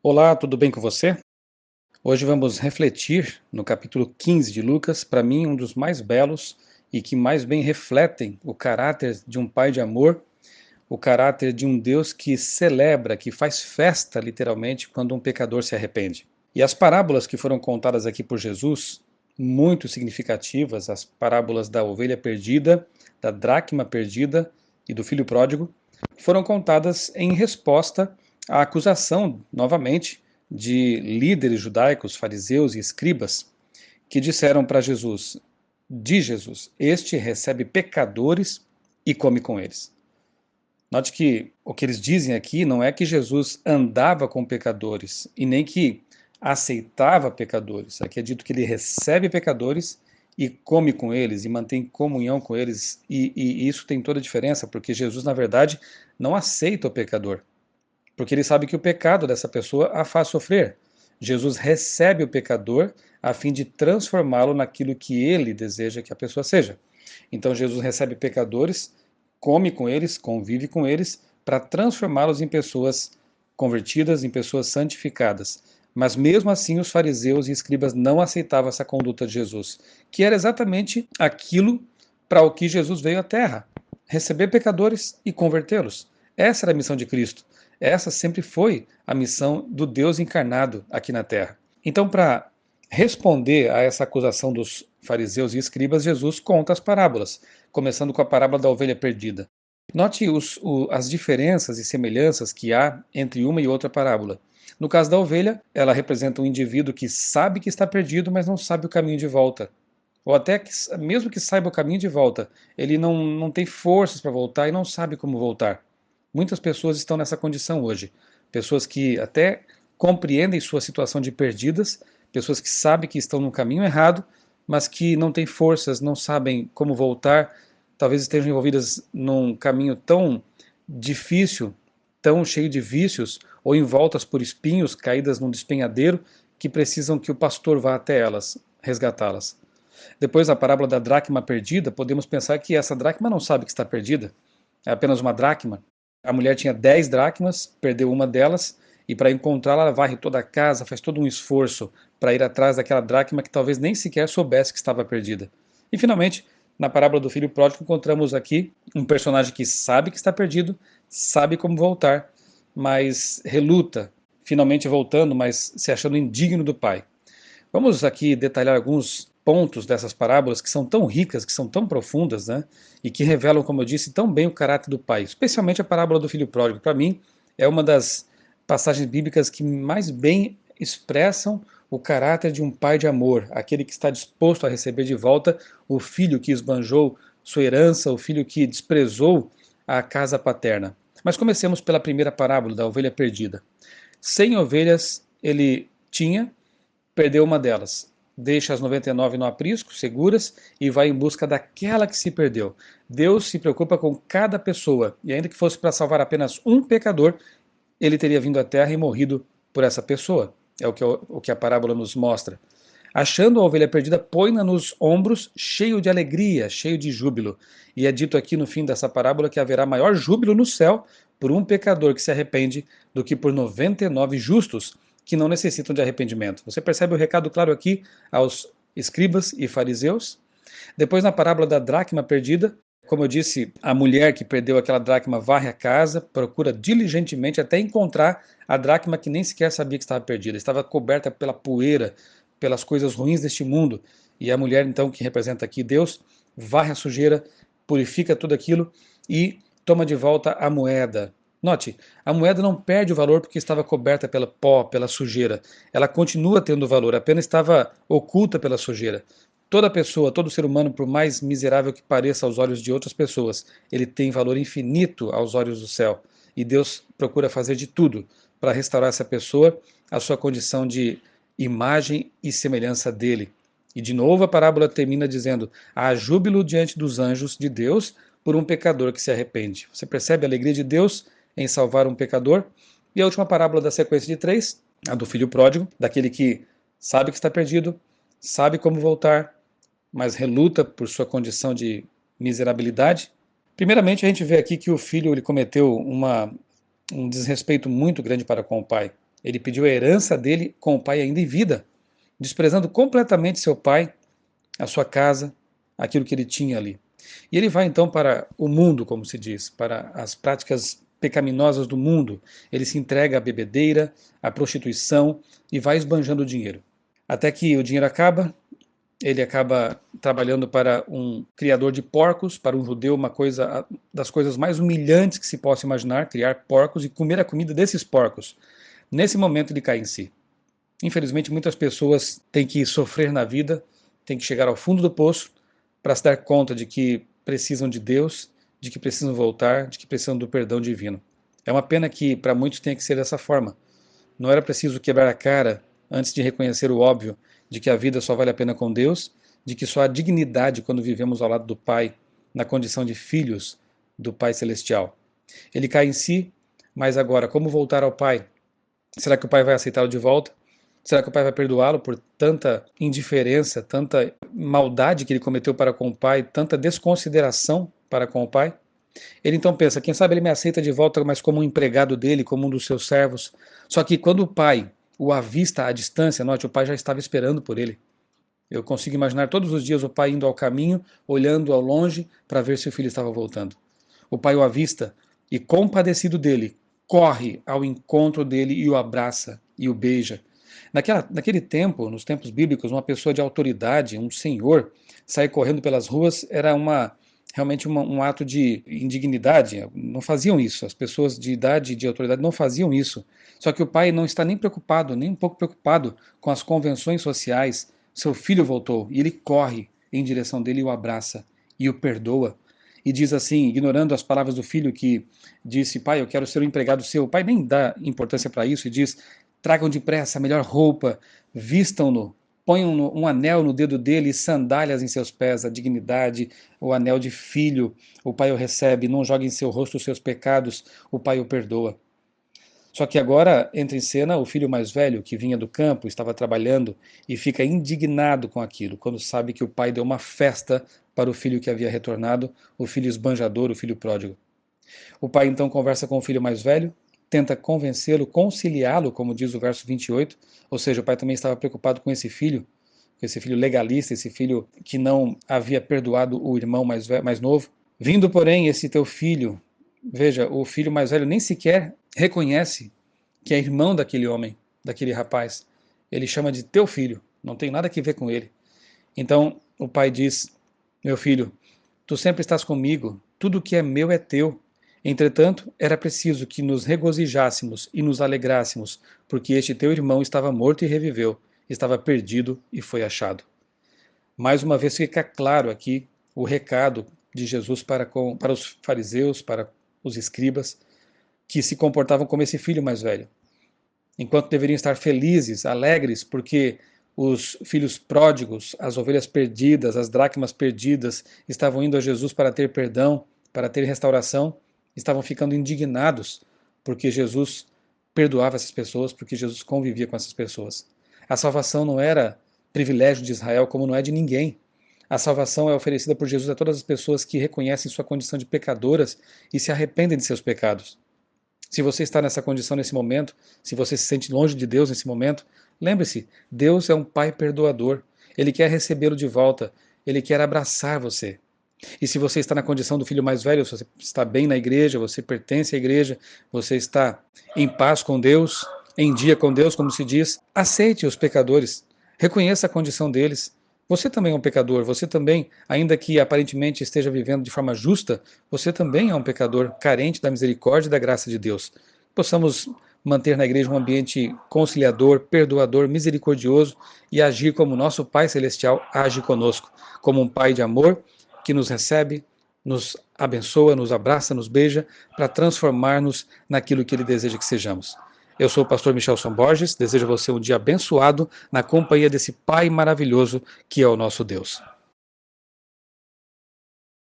Olá, tudo bem com você? Hoje vamos refletir no capítulo 15 de Lucas, para mim um dos mais belos e que mais bem refletem o caráter de um pai de amor, o caráter de um Deus que celebra, que faz festa literalmente quando um pecador se arrepende. E as parábolas que foram contadas aqui por Jesus, muito significativas, as parábolas da ovelha perdida, da dracma perdida e do filho pródigo, foram contadas em resposta à acusação, novamente, de líderes judaicos, fariseus e escribas, que disseram para Jesus, de Jesus, este recebe pecadores e come com eles. Note que o que eles dizem aqui não é que Jesus andava com pecadores e nem que aceitava pecadores. Aqui é dito que ele recebe pecadores e come com eles e mantém comunhão com eles. E isso tem toda a diferença, porque Jesus, na verdade, não aceita o pecador, porque ele sabe que o pecado dessa pessoa a faz sofrer. Jesus recebe o pecador a fim de transformá-lo naquilo que ele deseja que a pessoa seja. Então Jesus recebe pecadores, come com eles, convive com eles, para transformá-los em pessoas convertidas, em pessoas santificadas. Mas mesmo assim os fariseus e escribas não aceitavam essa conduta de Jesus, que era exatamente aquilo para o que Jesus veio à Terra: receber pecadores e convertê-los. Essa era a missão de Cristo. Essa sempre foi a missão do Deus encarnado aqui na Terra. Então, para responder a essa acusação dos fariseus e escribas, Jesus conta as parábolas, começando com a parábola da ovelha perdida. Note as diferenças e semelhanças que há entre uma e outra parábola. No caso da ovelha, ela representa um indivíduo que sabe que está perdido, mas não sabe o caminho de volta. Ou até que, mesmo que saiba o caminho de volta, ele não tem forças para voltar e não sabe como voltar. Muitas pessoas estão nessa condição hoje. Pessoas que até compreendem sua situação de perdidas, pessoas que sabem que estão no caminho errado, mas que não têm forças, não sabem como voltar, talvez estejam envolvidas num caminho tão difícil, tão cheio de vícios, ou envoltas por espinhos, caídas num despenhadeiro, que precisam que o pastor vá até elas, resgatá-las. Depois da parábola da dracma perdida, podemos pensar que essa dracma não sabe que está perdida, é apenas uma dracma. A mulher tinha 10 dracmas, perdeu uma delas, e para encontrá-la, ela varre toda a casa, faz todo um esforço para ir atrás daquela dracma que talvez nem sequer soubesse que estava perdida. E finalmente, na parábola do filho pródigo, encontramos aqui um personagem que sabe que está perdido, sabe como voltar, mas reluta, finalmente voltando, mas se achando indigno do pai. Vamos aqui detalhar alguns pontos dessas parábolas que são tão ricas, que são tão profundas, né? E que revelam, como eu disse, tão bem o caráter do pai. Especialmente a parábola do filho pródigo. Para mim, é uma das passagens bíblicas que mais bem expressam o caráter de um pai de amor, aquele que está disposto a receber de volta o filho que esbanjou sua herança, o filho que desprezou a casa paterna. Mas comecemos pela primeira parábola da ovelha perdida. 100 ovelhas ele tinha, perdeu uma delas. Deixa as 99 no aprisco, seguras, e vai em busca daquela que se perdeu. Deus se preocupa com cada pessoa, e ainda que fosse para salvar apenas um pecador, ele teria vindo à terra e morrido por essa pessoa. É o que a parábola nos mostra. Achando a ovelha perdida, põe-na nos ombros, cheio de alegria, cheio de júbilo. E é dito aqui no fim dessa parábola que haverá maior júbilo no céu por um pecador que se arrepende do que por 99 justos que não necessitam de arrependimento. Você percebe o recado claro aqui aos escribas e fariseus? Depois, na parábola da dracma perdida, como eu disse, a mulher que perdeu aquela dracma varre a casa, procura diligentemente até encontrar a dracma que nem sequer sabia que estava perdida. Estava coberta pela poeira, pelas coisas ruins deste mundo. E a mulher, então, que representa aqui Deus, varre a sujeira, purifica tudo aquilo e toma de volta a moeda. Note, a moeda não perde o valor porque estava coberta pela pó, pela sujeira. Ela continua tendo valor, apenas estava oculta pela sujeira. Toda pessoa, todo ser humano, por mais miserável que pareça aos olhos de outras pessoas, ele tem valor infinito aos olhos do céu. E Deus procura fazer de tudo para restaurar essa pessoa à sua condição de imagem e semelhança dele. E de novo a parábola termina dizendo: há júbilo diante dos anjos de Deus por um pecador que se arrepende. Você percebe a alegria de Deus em salvar um pecador? E a última parábola da sequência de três, a do filho pródigo, daquele que sabe que está perdido, sabe como voltar, mas reluta por sua condição de miserabilidade. Primeiramente, a gente vê aqui que o filho ele cometeu um desrespeito muito grande para com o pai. Ele pediu a herança dele com o pai ainda em vida, desprezando completamente seu pai, a sua casa, aquilo que ele tinha ali. E ele vai então para o mundo, como se diz, para as práticas pecaminosas do mundo. Ele se entrega à bebedeira, à prostituição e vai esbanjando o dinheiro. Até que o dinheiro acaba, ele acaba trabalhando para um criador de porcos, para um judeu, uma coisa das coisas mais humilhantes que se possa imaginar, criar porcos e comer a comida desses porcos. Nesse momento ele cai em si. Infelizmente, muitas pessoas têm que sofrer na vida, têm que chegar ao fundo do poço para se dar conta de que precisam de Deus, de que precisam voltar, de que precisam do perdão divino. É uma pena que para muitos tenha que ser dessa forma. Não era preciso quebrar a cara antes de reconhecer o óbvio de que a vida só vale a pena com Deus, de que só há dignidade quando vivemos ao lado do Pai, na condição de filhos do Pai Celestial. Ele cai em si, mas agora, como voltar ao Pai? Será que o Pai vai aceitá-lo de volta? Será que o Pai vai perdoá-lo por tanta indiferença, tanta maldade que ele cometeu para com o Pai, tanta desconsideração para com o Pai? Ele então pensa, quem sabe ele me aceita de volta, mas como um empregado dele, como um dos seus servos. Só que quando o pai o avista à distância, note, o pai já estava esperando por ele. Eu consigo imaginar todos os dias o pai indo ao caminho, olhando ao longe para ver se o filho estava voltando. O pai o avista e, compadecido dele, corre ao encontro dele e o abraça e o beija. Naquele tempo, nos tempos bíblicos, uma pessoa de autoridade, um senhor, sair correndo pelas ruas era realmente um ato de indignidade. Não faziam isso. As pessoas de idade e de autoridade não faziam isso. Só que o pai não está nem preocupado, nem um pouco preocupado com as convenções sociais. Seu filho voltou e ele corre em direção dele e o abraça e o perdoa. E diz assim, ignorando as palavras do filho que disse, pai, eu quero ser um empregado seu. O pai nem dá importância para isso e diz, tragam depressa a melhor roupa, vistam-no, ponham um anel no dedo dele e sandálias em seus pés, a dignidade, o anel de filho, o pai o recebe, não joga em seu rosto os seus pecados, o pai o perdoa. Só que agora entra em cena o filho mais velho, que vinha do campo, estava trabalhando e fica indignado com aquilo, quando sabe que o pai deu uma festa para o filho que havia retornado, o filho esbanjador, o filho pródigo. O pai então conversa com o filho mais velho, tenta convencê-lo, conciliá-lo, como diz o verso 28, ou seja, o pai também estava preocupado com esse filho legalista, esse filho que não havia perdoado o irmão mais novo. Vindo, porém, esse teu filho, veja, o filho mais velho nem sequer reconhece que é irmão daquele homem, daquele rapaz. Ele chama de teu filho, não tem nada a ver com ele. Então o pai diz, meu filho, tu sempre estás comigo, tudo que é meu é teu. Entretanto, era preciso que nos regozijássemos e nos alegrássemos, porque este teu irmão estava morto e reviveu, estava perdido e foi achado. Mais uma vez fica claro aqui o recado de Jesus para os fariseus, para os escribas, que se comportavam como esse filho mais velho. Enquanto deveriam estar felizes, alegres, porque os filhos pródigos, as ovelhas perdidas, as dracmas perdidas, estavam indo a Jesus para ter perdão, para ter restauração, estavam ficando indignados porque Jesus perdoava essas pessoas, porque Jesus convivia com essas pessoas. A salvação não era privilégio de Israel, como não é de ninguém. A salvação é oferecida por Jesus a todas as pessoas que reconhecem sua condição de pecadoras e se arrependem de seus pecados. Se você está nessa condição nesse momento, se você se sente longe de Deus nesse momento, lembre-se, Deus é um Pai perdoador. Ele quer recebê-lo de volta, ele quer abraçar você. E se você está na condição do filho mais velho, você está bem na igreja, você pertence à igreja, você está em paz com Deus, em dia com Deus, como se diz, aceite os pecadores, reconheça a condição deles. Você também é um pecador, você também, ainda que aparentemente esteja vivendo de forma justa, você também é um pecador carente da misericórdia e da graça de Deus. Possamos manter na igreja um ambiente conciliador, perdoador, misericordioso e agir como nosso Pai Celestial age conosco, como um Pai de amor, que nos recebe, nos abençoa, nos abraça, nos beija, para transformar-nos naquilo que Ele deseja que sejamos. Eu sou o pastor Michelson Borges, desejo a você um dia abençoado na companhia desse Pai maravilhoso que é o nosso Deus.